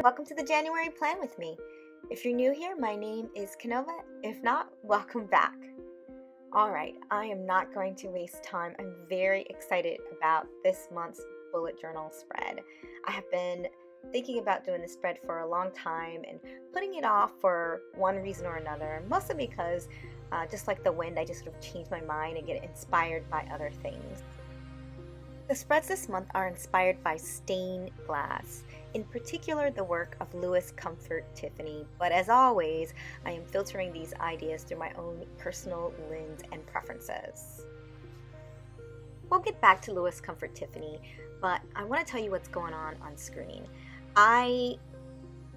Welcome to the January Plan with me. If you're new here, my name is Kanova. If not, welcome back. Alright, I am not going to waste time. I'm very excited about this month's bullet journal spread. I have been thinking about doing this spread for a long time and putting it off for one reason or another, mostly because just like the wind, I just sort of change my mind and get inspired by other things. The spreads this month are inspired by stained glass, in particular the work of Louis Comfort Tiffany, but as always, I am filtering these ideas through my own personal lens and preferences. We'll get back to Louis Comfort Tiffany, but I want to tell you what's going on screen. I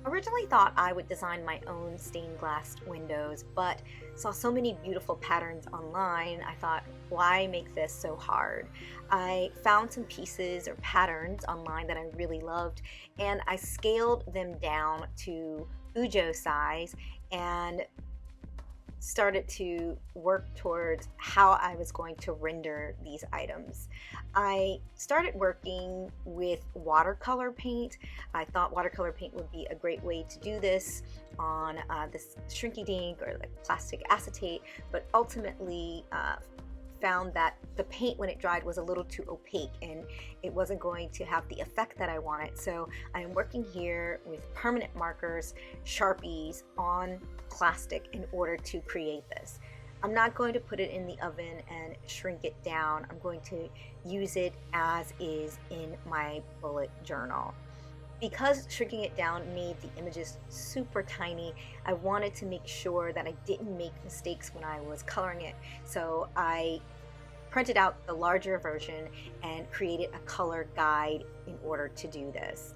originally thought I would design my own stained glass windows, but saw so many beautiful patterns online, I thought, why make this so hard? I found some pieces or patterns online that I really loved, and I scaled them down to Ujo size and started to work towards how I was going to render these items. I started working with watercolor paint. I thought watercolor paint would be a great way to do this on this shrinky dink or like plastic acetate, but ultimately found that the paint when it dried was a little too opaque and it wasn't going to have the effect that I wanted. So I am working here with permanent markers, Sharpies on plastic in order to create this. I'm not going to put it in the oven and shrink it down. I'm going to use it as is in my bullet journal. Because shrinking it down made the images super tiny, I wanted to make sure that I didn't make mistakes when I was coloring it. So I printed out the larger version and created a color guide in order to do this.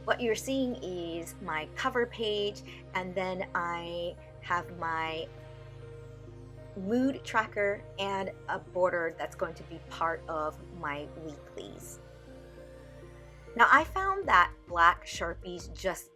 What you're seeing is my cover page, and then I have my mood tracker and a border that's going to be part of my weeklies. Now I found that black Sharpies just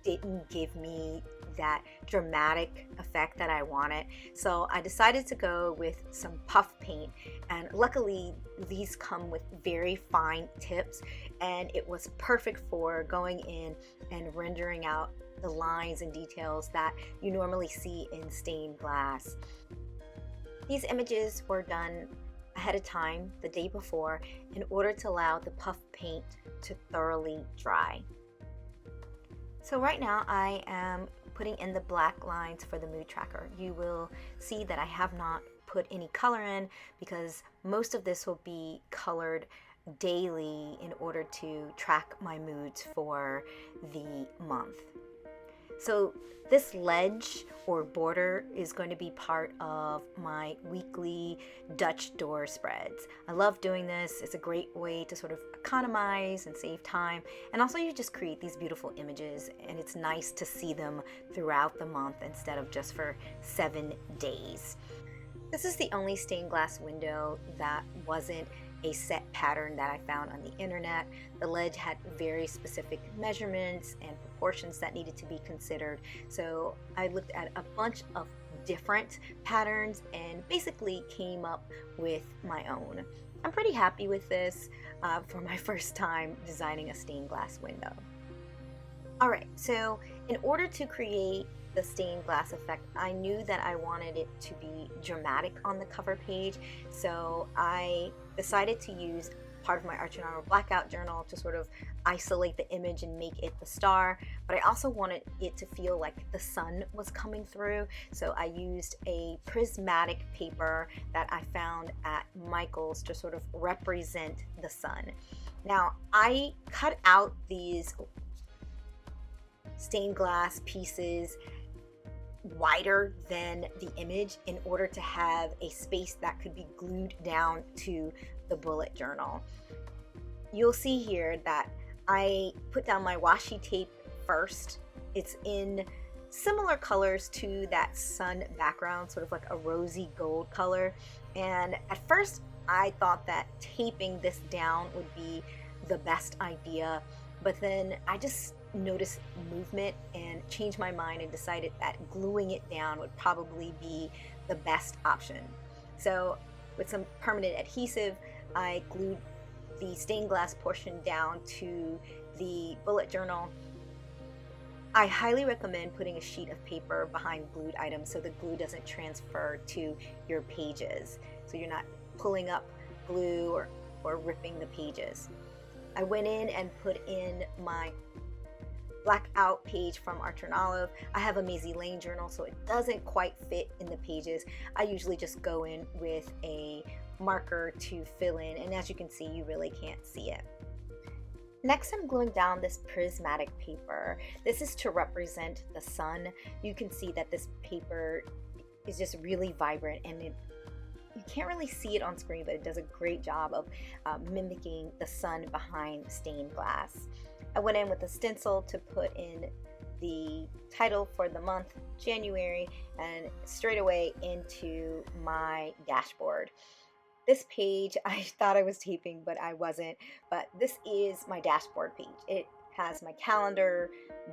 didn't give me that dramatic effect that I wanted, so I decided to go with some puff paint, and luckily these come with very fine tips and it was perfect for going in and rendering out the lines and details that you normally see in stained glass. These images were done ahead of time the day before in order to allow the puff paint to thoroughly dry. So right now I am putting in the black lines for the mood tracker. You will see that I have not put any color in because most of this will be colored daily in order to track my moods for the month. So this ledge or border is going to be part of my weekly Dutch door spreads. I love doing this. It's a great way to sort of economize and save time. And also you just create these beautiful images and it's nice to see them throughout the month instead of just for 7 days. This is the only stained glass window that wasn't a set pattern that I found on the internet. The ledge had very specific measurements and proportions that needed to be considered. So I looked at a bunch of different patterns and basically came up with my own. I'm pretty happy with this for my first time designing a stained glass window. Alright, so in order to create the stained glass effect, I knew that I wanted it to be dramatic on the cover page, so I decided to use part of my Arch and Armor blackout journal to sort of isolate the image and make it the star, but I also wanted it to feel like the sun was coming through, so I used a prismatic paper that I found at Michael's to sort of represent the sun. Now I cut out these stained glass pieces wider than the image in order to have a space that could be glued down to the bullet journal. You'll see here that I put down my washi tape first. It's in similar colors to that sun background, sort of like a rosy gold color. And at first I thought that taping this down would be the best idea, but then I just noticed movement and changed my mind and decided that gluing it down would probably be the best option. So with some permanent adhesive, I glued the stained glass portion down to the bullet journal I highly recommend putting a sheet of paper behind glued items so the glue doesn't transfer to your pages, so you're not pulling up glue or ripping the pages. I went in and put in my blackout page from Archer and Olive. I have a Maisie Lane journal, so it doesn't quite fit in the pages. I usually just go in with a marker to fill in, and as you can see, you really can't see it. Next, I'm gluing down this prismatic paper. This is to represent the sun. You can see that this paper is just really vibrant, and you can't really see it on screen, but it does a great job of mimicking the sun behind stained glass. I went in with a stencil to put in the title for the month, January, and straight away into my dashboard. This page, I thought I was taping, but I wasn't. But this is my dashboard page. It has my calendar,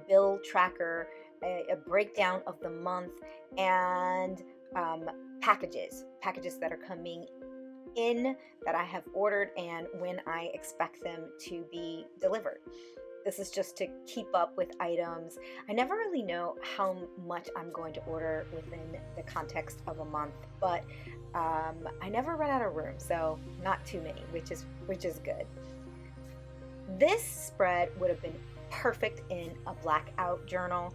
bill tracker, a breakdown of the month, and packages that are coming in that I have ordered and when I expect them to be delivered. This is just to keep up with items. I never really know how much I'm going to order within the context of a month, but I never run out of room, so not too many, which is good. This spread would have been perfect in a blackout journal.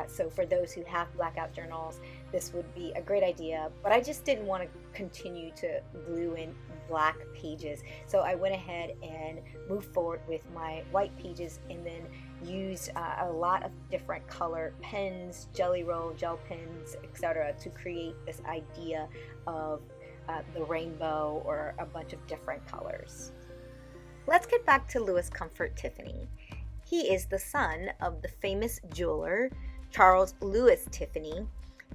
So for those who have blackout journals, this would be a great idea, but I just didn't want to continue to glue in black pages. So I went ahead and moved forward with my white pages and then used a lot of different color pens, Jellyroll, gel pens, etc. to create this idea of the rainbow or a bunch of different colors. Let's get back to Louis Comfort Tiffany. He is the son of the famous jeweler Charles Louis Tiffany.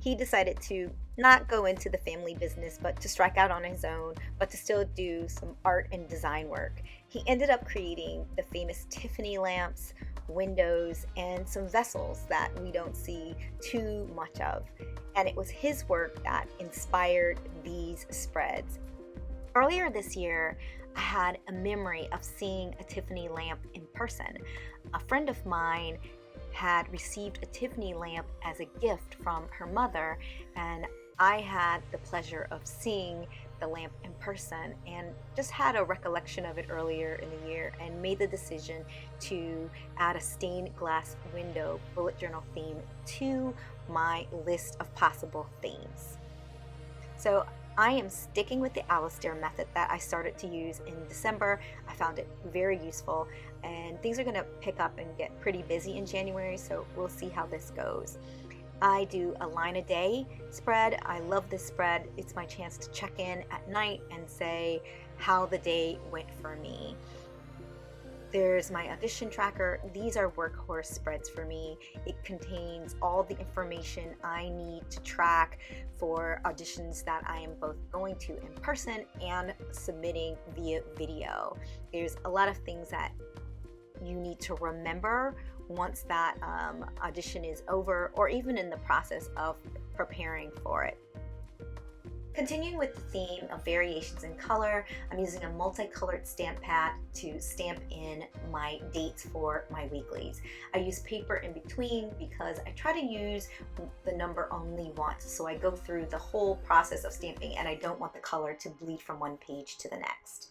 He decided to not go into the family business, but to strike out on his own, but to still do some art and design work. He ended up creating the famous Tiffany lamps, windows, and some vessels that we don't see too much of. And it was his work that inspired these spreads. Earlier this year, I had a memory of seeing a Tiffany lamp in person. A friend of mine had received a Tiffany lamp as a gift from her mother, and I had the pleasure of seeing the lamp in person and just had a recollection of it earlier in the year and made the decision to add a stained glass window bullet journal theme to my list of possible themes. So I am sticking with the Alistair method that I started to use in December. I found it very useful, and things are going to pick up and get pretty busy in January, so we'll see how this goes. I do a line a day spread. I love this spread. It's my chance to check in at night and say how the day went for me. There's my audition tracker. These are workhorse spreads for me. It contains all the information I need to track for auditions that I am both going to in person and submitting via video. There's a lot of things that you need to remember once that audition is over, or even in the process of preparing for it. Continuing with the theme of variations in color, I'm using a multicolored stamp pad to stamp in my dates for my weeklies. I use paper in between because I try to use the number only once, so I go through the whole process of stamping and I don't want the color to bleed from one page to the next.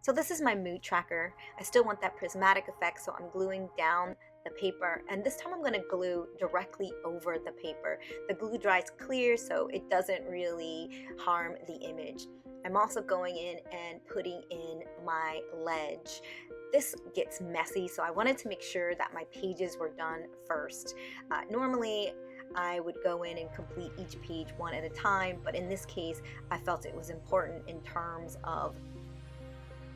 So this is my mood tracker. I still want that prismatic effect, so I'm gluing down the paper, and this time I'm going to glue directly over the paper. The glue dries clear, so it doesn't really harm the image. I'm also going in and putting in my ledge. This gets messy, so I wanted to make sure that my pages were done first. Normally I would go in and complete each page one at a time, but in this case I felt it was important in terms of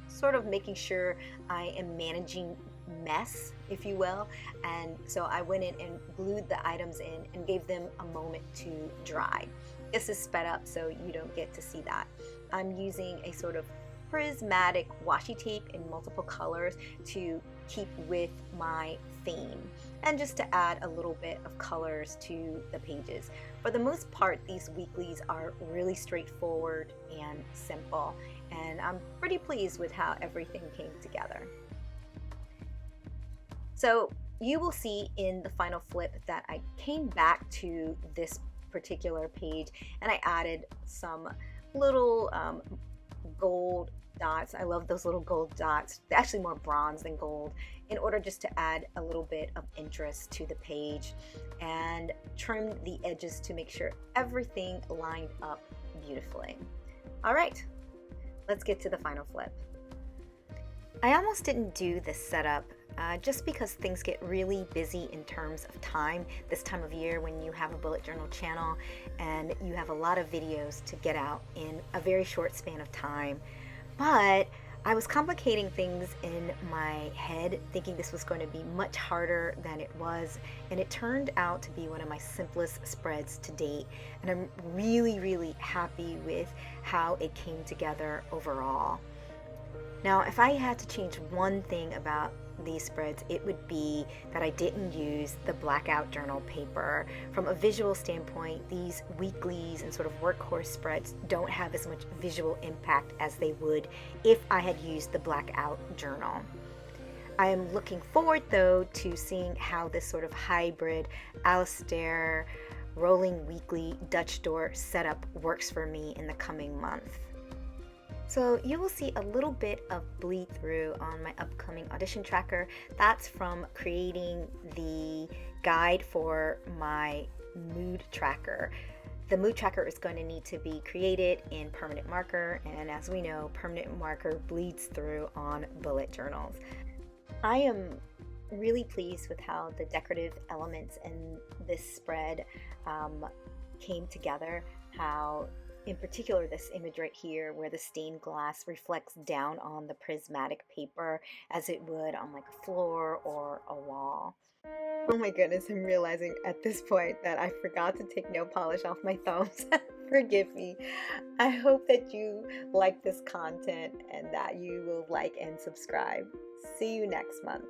sort of making sure I am managing mess, if you will, and so I went in and glued the items in and gave them a moment to dry. This is sped up so you don't get to see that. I'm using a sort of prismatic washi tape in multiple colors to keep with my theme and just to add a little bit of colors to the pages. For the most part, these weeklies are really straightforward and simple, and I'm pretty pleased with how everything came together. So you will see in the final flip that I came back to this particular page and I added some little gold dots. I love those little gold dots. They're actually more bronze than gold, in order just to add a little bit of interest to the page, and trim the edges to make sure everything lined up beautifully. All right, let's get to the final flip. I almost didn't do this setup just because things get really busy in terms of time this time of year when you have a bullet journal channel and you have a lot of videos to get out in a very short span of time. But I was complicating things in my head, thinking this was going to be much harder than it was, and it turned out to be one of my simplest spreads to date, and I'm really happy with how it came together overall. Now, if I had to change one thing about these spreads, it would be that I didn't use the blackout journal paper. From a visual standpoint, these weeklies and sort of workhorse spreads don't have as much visual impact as they would if I had used the blackout journal. I am looking forward though to seeing how this sort of hybrid Alistair rolling weekly Dutch door setup works for me in the coming month. So you will see a little bit of bleed through on my upcoming audition tracker. That's from creating the guide for my mood tracker. The mood tracker is going to need to be created in permanent marker, and as we know, permanent marker bleeds through on bullet journals. I am really pleased with how the decorative elements in this spread came together, how in particular this image right here where the stained glass reflects down on the prismatic paper as it would on like a floor or a wall. Oh my goodness, I'm realizing at this point that I forgot to take nail polish off my thumbs. Forgive me. I hope that you like this content and that you will like and subscribe. See you next month.